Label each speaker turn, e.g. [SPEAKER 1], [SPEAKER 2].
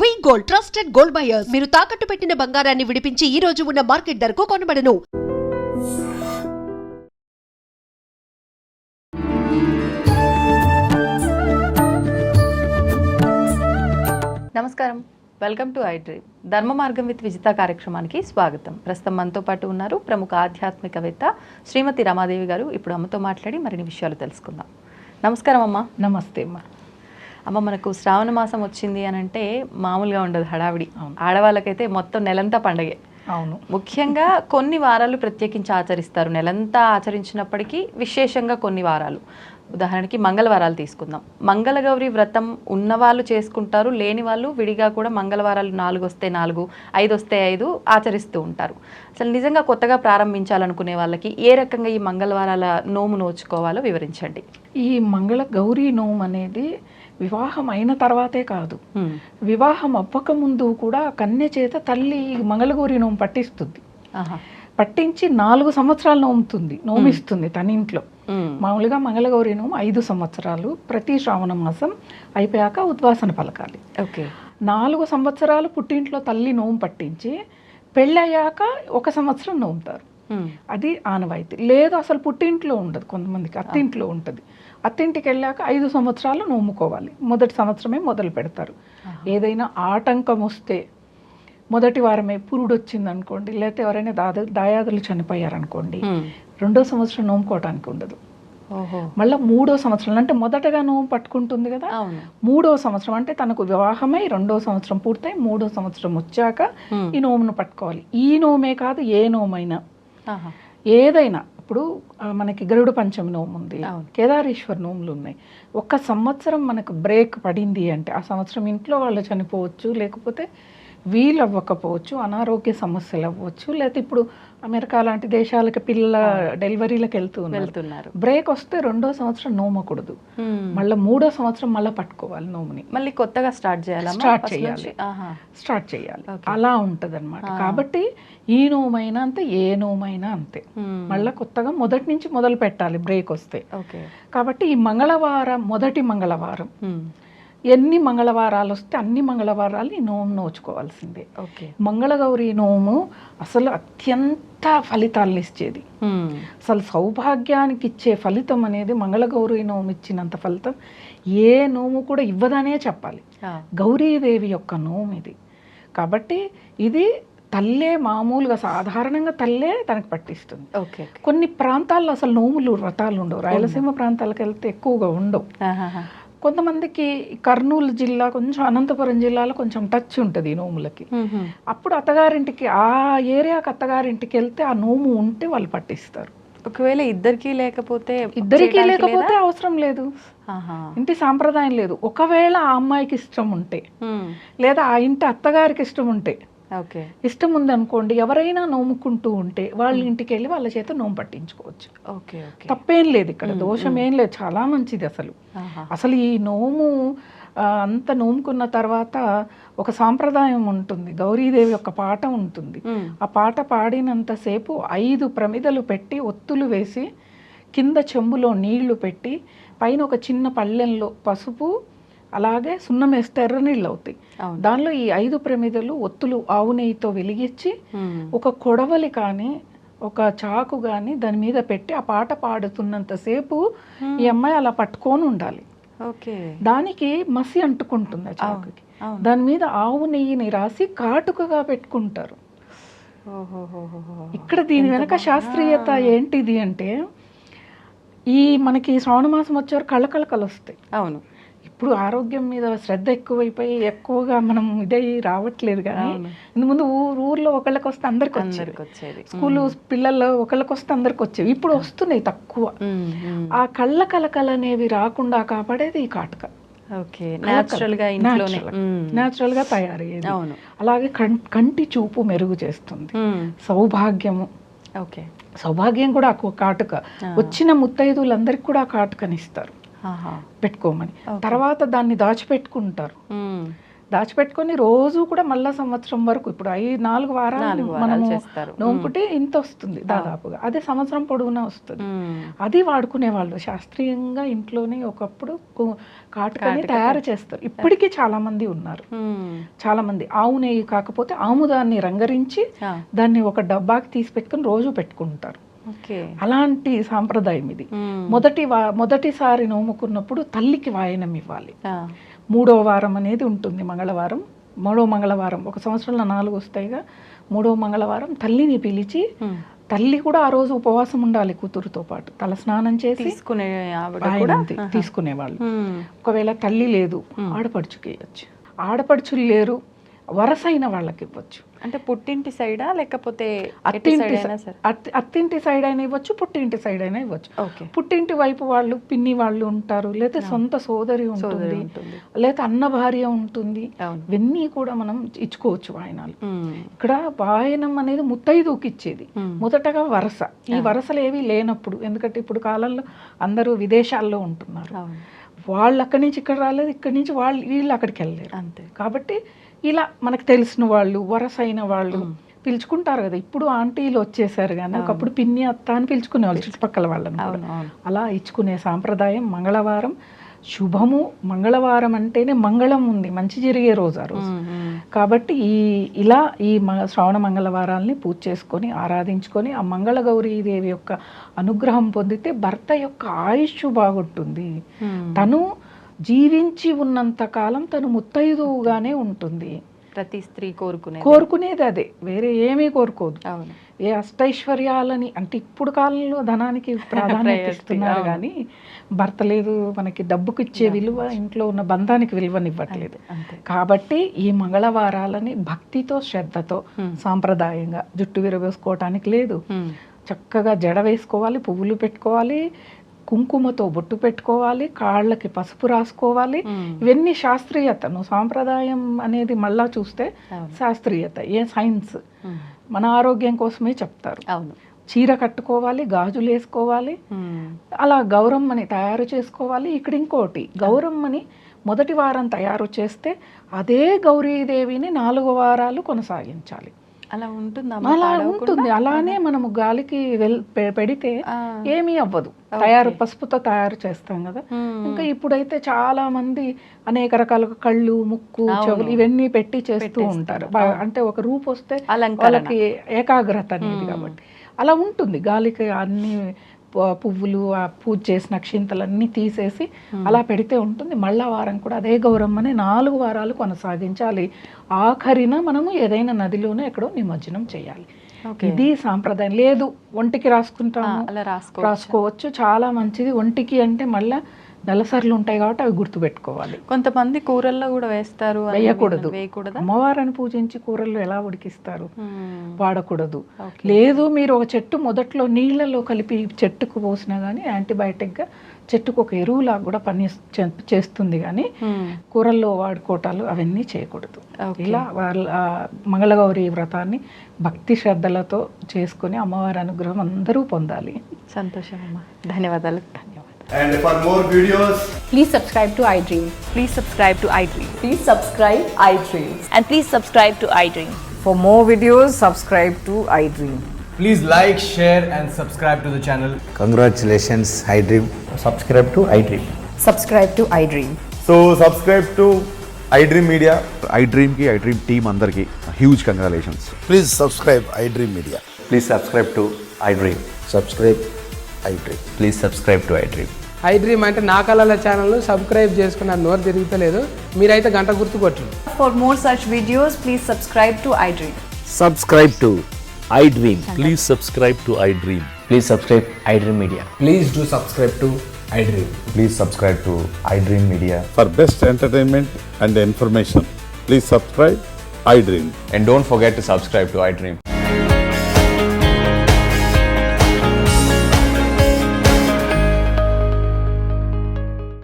[SPEAKER 1] వి gold trusted gold buyers మీరు తాకట్టు పెట్టిన బంగారాన్ని విడిపించి ఈ రోజు ఉన్న మార్కెట్ ధరకు కొనబడను.
[SPEAKER 2] నమస్కారం, వెల్కమ్ టు ఐ డ్రీమ్. ధర్మ మార్గం విత్ విజిత కార్యక్రమానికి స్వాగతం. ప్రస్తుతం మనతో పాటు ఉన్నారు ప్రముఖ ఆధ్యాత్మికవేత్త శ్రీమతి రమాదేవి గారు. ఇప్పుడు అమ్మతో మాట్లాడి మరిన్ని విషయాలు తెలుసుకుందాం. నమస్కారం అమ్మ.
[SPEAKER 3] నమస్తే అమ్మ.
[SPEAKER 2] అమ్మ, మనకు శ్రావణ మాసం వచ్చింది అని అంటే మామూలుగా ఉండదు హడావిడి. ఆడవాళ్ళకైతే మొత్తం నెలంతా పండగే.
[SPEAKER 3] అవును,
[SPEAKER 2] ముఖ్యంగా కొన్ని వారాలు ప్రత్యేకించి ఆచరిస్తారు. నెలంతా ఆచరించినప్పటికీ విశేషంగా కొన్ని వారాలు, ఉదాహరణకి మంగళవారాలు తీసుకుందాం. మంగళగౌరి వ్రతం ఉన్నవాళ్ళు చేసుకుంటారు, లేని వాళ్ళు విడిగా కూడా మంగళవారాలు 4 వస్తే 4, 5 వస్తే 5 ఆచరిస్తూ ఉంటారు. అసలు నిజంగా కొత్తగా ప్రారంభించాలనుకునే వాళ్ళకి ఏ రకంగా ఈ మంగళవారాల నోము నోచుకోవాలో వివరించండి.
[SPEAKER 3] ఈ మంగళ గౌరీ నోము అనేది వివాహం అయిన తర్వాతే కాదు, వివాహం అవ్వక ముందు కూడా కన్య చేత తల్లి మంగళగౌరి నోము పట్టిస్తుంది. పట్టించి 4 సంవత్సరాలు నోమిస్తుంది తన ఇంట్లో. మామూలుగా మంగళగౌరి నోము 5 సంవత్సరాలు, ప్రతి శ్రావణ మాసం అయిపోయాక ఉద్వాసన పలకాలి.
[SPEAKER 2] ఓకే,
[SPEAKER 3] 4 సంవత్సరాలు పుట్టింట్లో తల్లి నోము పట్టించి పెళ్ళయ్యాక 1 సంవత్సరం నోముతారు. అది ఆనవాయితీ. లేదు అసలు పుట్టింట్లో ఉండదు, కొంతమందికి అత్తింట్లో ఉంటుంది. అత్తింటికి వెళ్ళాక 5 సంవత్సరాలు నోముకోవాలి. మొదటి సంవత్సరమే మొదలు పెడతారు. ఏదైనా ఆటంకం వస్తే మొదటి వారమే పురుడు వచ్చింది అనుకోండి, లేకపోతే ఎవరైనా దాయాదులు చనిపోయారనుకోండి, 2వ సంవత్సరం నోముకోవటానికి ఉండదు. మళ్ళీ 3వ సంవత్సరం అంటే మొదటగా నోము పట్టుకుంటుంది కదా, 3వ సంవత్సరం అంటే తనకు వివాహమై 2వ సంవత్సరం పూర్తయి 3వ సంవత్సరం వచ్చాక ఈ నోమును పట్టుకోవాలి. ఈ నోమే కాదు, ఏ నోమైనా ఏదైనా. ఇప్పుడు మనకి గరుడ పంచమి నోము ఉంది, కేదారేశ్వర నోములు ఉన్నాయి. 1 సంవత్సరం మనకు బ్రేక్ పడింది అంటే ఆ సంవత్సరం ఇంట్లో వాళ్ళు చనిపోవచ్చు, లేకపోతే వీలు అవ్వకపోవచ్చు, అనారోగ్య సమస్యలు అవ్వచ్చు, లేకపోతే ఇప్పుడు అమెరికా లాంటి దేశాలకి పిల్లల డెలివరీలకు వెళ్తున్నారు. బ్రేక్ వస్తే 2వ సంవత్సరం నోమకూడదు, మళ్ళీ 3వ సంవత్సరం మళ్ళీ పట్టుకోవాలి నోముని.
[SPEAKER 2] మళ్ళీ కొత్తగా స్టార్ట్
[SPEAKER 3] చేయాలి. అలా ఉంటది అనమాట. కాబట్టి ఈ నోమైనా అంతే, ఏ నోమైనా అంతే, మళ్ళీ కొత్తగా మొదటి నుంచి మొదలు పెట్టాలి బ్రేక్ వస్తే. కాబట్టి ఈ మంగళవారం, మొదటి మంగళవారం, ఎన్ని మంగళవారాలు వస్తే అన్ని మంగళవారాలు ఈ నోము నోచుకోవాల్సిందే. మంగళగౌరి నోము అసలు అత్యంత ఫలితాలను ఇచ్చేది. అసలు సౌభాగ్యానికి ఇచ్చే ఫలితం అనేది మంగళగౌరి నోము ఇచ్చినంత ఫలితం ఏ నోము కూడా ఇవ్వదనే చెప్పాలి. గౌరీదేవి యొక్క నోము ఇది. కాబట్టి ఇది తల్లే మామూలుగా సాధారణంగా తల్లే తనకు పట్టిస్తుంది. కొన్ని ప్రాంతాల్లో అసలు నోములు వ్రతాలు ఉండవు. రాయలసీమ ప్రాంతాలకు వెళ్తే ఎక్కువగా ఉండవు. కొంతమందికి కర్నూలు జిల్లా, కొంచెం అనంతపురం జిల్లాలో కొంచెం టచ్ ఉంటుంది ఈ నోములకి. అప్పుడు అత్తగారింటికి, ఆ ఏరియాకి అత్తగారింటికి వెళ్తే ఆ నోము ఉంటే వాళ్ళు పట్టిస్తారు.
[SPEAKER 2] ఒకవేళ ఇద్దరికీ లేకపోతే
[SPEAKER 3] అవసరం లేదు, ఇంటి సాంప్రదాయం లేదు. ఒకవేళ ఆ అమ్మాయికి ఇష్టం ఉంటే, లేదా ఆ ఇంటి అత్తగారికి ఇష్టం ఉంటే, ఇష్టం ఉందనుకోండి, ఎవరైనా నోముకుంటూ ఉంటే వాళ్ళ ఇంటికి వెళ్ళి వాళ్ళ చేత నోము పట్టించుకోవచ్చు. తప్పేం లేదు, ఇక్కడ దోషం ఏం లేదు, చాలా మంచిది. అసలు ఈ నోము అంత నోముకున్న తర్వాత ఒక సాంప్రదాయం ఉంటుంది. గౌరీదేవి యొక్క పాట ఉంటుంది. ఆ పాట పాడినంతసేపు 5 ప్రమిదలు పెట్టి, ఒత్తులు వేసి, కింద చెంబులో నీళ్లు పెట్టి, పైన ఒక చిన్న పళ్ళెంలో పసుపు, అలాగే సున్నం వేస్తే ఎర్ర నీళ్ళు అవుతాయి. దానిలో ఈ 5 ప్రమిదలు ఒత్తులు ఆవు నెయ్యితో వెలిగించి, ఒక కొడవలి కానీ ఒక చాకు కానీ దాని మీద పెట్టి ఆ పాట పాడుతున్నంతసేపు ఈ అమ్మాయి అలా పట్టుకొని ఉండాలి. దానికి మసి అంటుకుంటుంది ఆ చాకుకి. దాని మీద ఆవు నెయ్యిని రాసి కాటుకగా పెట్టుకుంటారు. ఇక్కడ దీని వెనక శాస్త్రీయత ఏంటిది అంటే, ఈ మనకి శ్రావణ మాసం వచ్చేవారు కళ్ళకళకలు వస్తాయి. అవును, ఇప్పుడు ఆరోగ్యం మీద శ్రద్ధ ఎక్కువైపోయి ఎక్కువగా మనం ఇదే రావట్లేదు. కానీ ఇంతకుముందు ఊర్లో ఒకళ్ళకి వస్తే అందరికి వచ్చేది, స్కూల్ పిల్లల్లో ఒకళ్ళకి వస్తే అందరికి వచ్చేవి. ఇప్పుడు వస్తున్నాయి తక్కువ. ఆ కళ్ళ కలకలు అనేవి రాకుండా కాపాడేది ఈ కాటుక. న్యాచురల్ గా తయారయ్యేది. అలాగే కంటి చూపు మెరుగు చేస్తుంది, సౌభాగ్యము. సౌభాగ్యం కూడా కాటుక. వచ్చిన ముత్తైదులందరికి కూడా కాటుకనిస్తారు పెట్టుకోమని. తర్వాత దాన్ని దాచిపెట్టుకుంటారు. దాచిపెట్టుకొని రోజు కూడా మళ్ళా సంవత్సరం వరకు ఇప్పుడు 4 వారాలు మనము
[SPEAKER 2] చేస్తారు.
[SPEAKER 3] నోంపుటే ఇంత వస్తుంది దాదాపుగా, అదే సంవత్సరం పొడవునా వస్తుంది. అది వాడుకునే వాళ్ళు శాస్త్రీయంగా ఇంట్లోనే ఒకప్పుడు కాటుకని తయారు చేస్తారు. ఇప్పటికీ చాలా మంది ఉన్నారు, చాలా మంది. ఆవు నెయ్యి కాకపోతే ఆముదాన్ని రంగరించి దాన్ని ఒక డబ్బాకి తీసి పెట్టుకుని రోజు పెట్టుకుంటారు. అలాంటి సాంప్రదాయం ఇది. మొదటిసారి నోముకున్నప్పుడు తల్లికి వాయనం ఇవ్వాలి. 3వ వారం అనేది ఉంటుంది, మంగళవారం. 3వ మంగళవారం, ఒక సంవత్సరంలో 4 వస్తాయిగా, 3వ మంగళవారం తల్లిని పిలిచి, తల్లి కూడా ఆ రోజు ఉపవాసం ఉండాలి కూతురుతో పాటు, తల స్నానం చేసి తీసుకునేవాళ్ళు. ఒకవేళ తల్లి లేదు, ఆడపడుచుకి ఇవ్వచ్చు. ఆడపడుచులు లేరు, వరసైన వాళ్ళకి ఇవ్వచ్చు.
[SPEAKER 2] అంటే పుట్టింటి సైడా లేకపోతే
[SPEAKER 3] అత్తింటి సైడ్ అయినా ఇవ్వచ్చు, పుట్టింటి సైడ్ అయినా ఇవ్వచ్చు. పుట్టింటి వైపు వాళ్ళు పిన్ని వాళ్ళు ఉంటారు, లేదా సొంత సోదరి ఉంటుంది, లేదా అన్న భార్య ఉంటుంది. ఇవన్నీ కూడా మనం ఇచ్చుకోవచ్చు వాయనాలు. ఇక్కడ వాయనం అనేది ముత్తైదుకి ఇచ్చేది మొదటగా వరస. ఈ వరసలు ఏవి లేనప్పుడు, ఎందుకంటే ఇప్పుడు కాలంలో అందరూ విదేశాల్లో ఉంటున్నారు, వాళ్ళు అక్కడి నుంచి ఇక్కడ రాలేదు, ఇక్కడి నుంచి వీళ్ళు అక్కడికి వెళ్ళలేరు. అంతే కాబట్టి ఇలా మనకు తెలిసిన వాళ్ళు, వరసైన వాళ్ళు పిలుచుకుంటారు కదా. ఇప్పుడు ఆంటీలు వచ్చేసారు, కానీ ఒకప్పుడు పిన్ని అత్త అని పిలుచుకునేవాళ్ళు చుట్టుపక్కల వాళ్ళని. అలా ఇచ్చుకునే సాంప్రదాయం. మంగళవారం శుభము. మంగళవారం అంటేనే మంగళం ఉంది, మంచి జరిగే రోజు ఆ రోజు. కాబట్టి ఈ శ్రావణ మంగళవారాల్ని పూజ చేసుకొని ఆరాధించుకొని ఆ మంగళగౌరీదేవి యొక్క అనుగ్రహం పొందితే భర్త యొక్క ఆయుష్ బాగుంటుంది. తను జీవించి ఉన్నంత కాలం తను ముత్తైదువుగానే ఉంటుంది.
[SPEAKER 2] ప్రతి స్త్రీ
[SPEAKER 3] కోరుకునేది అదే, వేరే ఏమీ కోరుకోదు. ఏ అష్టైశ్వర్యాలని అంటే ఇప్పుడు కాలంలో ధనానికి ప్రాధాన్యత ఇస్తున్నారు, కానీ భర్త లేదు, మనకి డబ్బుకి ఇచ్చే విలువ, ఇంట్లో ఉన్న బంధానికి విలువనివ్వట్లేదు. కాబట్టి ఈ మంగళవారాలని భక్తితో శ్రద్ధతో సాంప్రదాయంగా జుట్టు విరవేసుకోవటానికి లేదు, చక్కగా జడ వేసుకోవాలి, పువ్వులు పెట్టుకోవాలి, కుంకుమతో బొట్టు పెట్టుకోవాలి, కాళ్ళకి పసుపు రాసుకోవాలి. ఇవన్నీ శాస్త్రీయతను. సాంప్రదాయం అనేది మళ్ళా చూస్తే శాస్త్రీయత, ఏ సైన్స్, మన ఆరోగ్యం కోసమే చెప్తారు. చీర కట్టుకోవాలి, గాజులు వేసుకోవాలి, అలా గౌరమ్మని తయారు చేసుకోవాలి. ఇక్కడ ఇంకోటి, గౌరమ్మని మొదటి వారం తయారు చేస్తే అదే గౌరీదేవిని 4 వారాలు కొనసాగించాలి.
[SPEAKER 2] అలా
[SPEAKER 3] ఉంటుంది. అలానే మనము గాలికి పెడితే ఏమీ అవ్వదు. పసుపుతో తయారు చేస్తాం కదా. ఇంకా ఇప్పుడైతే చాలా మంది అనేక రకాలుగా కళ్ళు, ముక్కు, చెవులు ఇవన్నీ పెట్టి చేస్తూ ఉంటారు. అంటే ఒక రూపు వస్తే వాళ్ళకి ఏకాగ్రత అనేది. కాబట్టి అలా ఉంటుంది. గాలికి అన్ని పువ్వులు, ఆ పూజ చేసిన అక్షింతలన్నీ తీసేసి అలా పెడితే ఉంటుంది. మళ్ళా వారం కూడా అదే గౌరమ్మని 4 వారాలు కొనసాగించాలి. ఆఖరిన మనము ఏదైనా నదిలోనే ఎక్కడో నిమజ్జనం చేయాలి. ఇది సాంప్రదాయం. లేదు ఒంటికి రాసుకుంటాము, రాసుకోవచ్చు, చాలా మంచిది. ఒంటికి అంటే మళ్ళా నెలసర్లు ఉంటాయి కాబట్టి అవి గుర్తుపెట్టుకోవాలి.
[SPEAKER 2] కొంతమంది కూరల్లో కూడా వేస్తారు,
[SPEAKER 3] వేయకూడదు. అమ్మవారిని పూజించి కూరల్లో ఎలా ఉడికిస్తారు, వాడకూడదు. లేదు మీరు ఒక చెట్టు మొదట్లో నీళ్లలో కలిపి చెట్టుకు పోసినా కానీ యాంటీబయాటిక్గా చెట్టుకు ఒక ఎరువులా కూడా పని చేస్తుంది, కానీ కూరల్లో వాడుకోవటాలు అవన్నీ చేయకూడదు. ఇలా వాళ్ళ మంగళగౌరి వ్రతాన్ని భక్తి శ్రద్ధలతో చేసుకుని అమ్మవారి అనుగ్రహం అందరూ పొందాలి.
[SPEAKER 2] సంతోషం అమ్మా, ధన్యవాదాలు.
[SPEAKER 4] And for more videos,
[SPEAKER 5] please subscribe to iDream.
[SPEAKER 2] Please subscribe to iDream.
[SPEAKER 5] Please subscribe iDream.
[SPEAKER 6] And please subscribe to iDream.
[SPEAKER 5] For more videos, subscribe to iDream.
[SPEAKER 4] please like, share and subscribe to the channel.
[SPEAKER 7] Congratulations, iDream.
[SPEAKER 4] Subscribe to iDream.
[SPEAKER 5] Subscribe to iDream.
[SPEAKER 4] So subscribe to iDream Media.
[SPEAKER 8] iDream ki iDream team andarki huge congratulations.
[SPEAKER 7] Please subscribe iDream Media.
[SPEAKER 9] Please subscribe to iDream.
[SPEAKER 7] Subscribe iDream.
[SPEAKER 9] Please subscribe to iDream.
[SPEAKER 10] iDream అంటే నా కళల ఛానల్ను subscribe చేసుకున్న నోరు తిరుగుతలేదు, మీరైతే గంట గుర్తు కొట్టండి.
[SPEAKER 5] For more such videos, please subscribe to iDream.
[SPEAKER 7] Subscribe to iDream.
[SPEAKER 9] Please subscribe to iDream. Please subscribe iDream Media.
[SPEAKER 4] Please do subscribe to iDream.
[SPEAKER 9] Please subscribe to iDream Media.
[SPEAKER 8] For best entertainment and information, please subscribe iDream.
[SPEAKER 9] And don't forget to subscribe to iDream.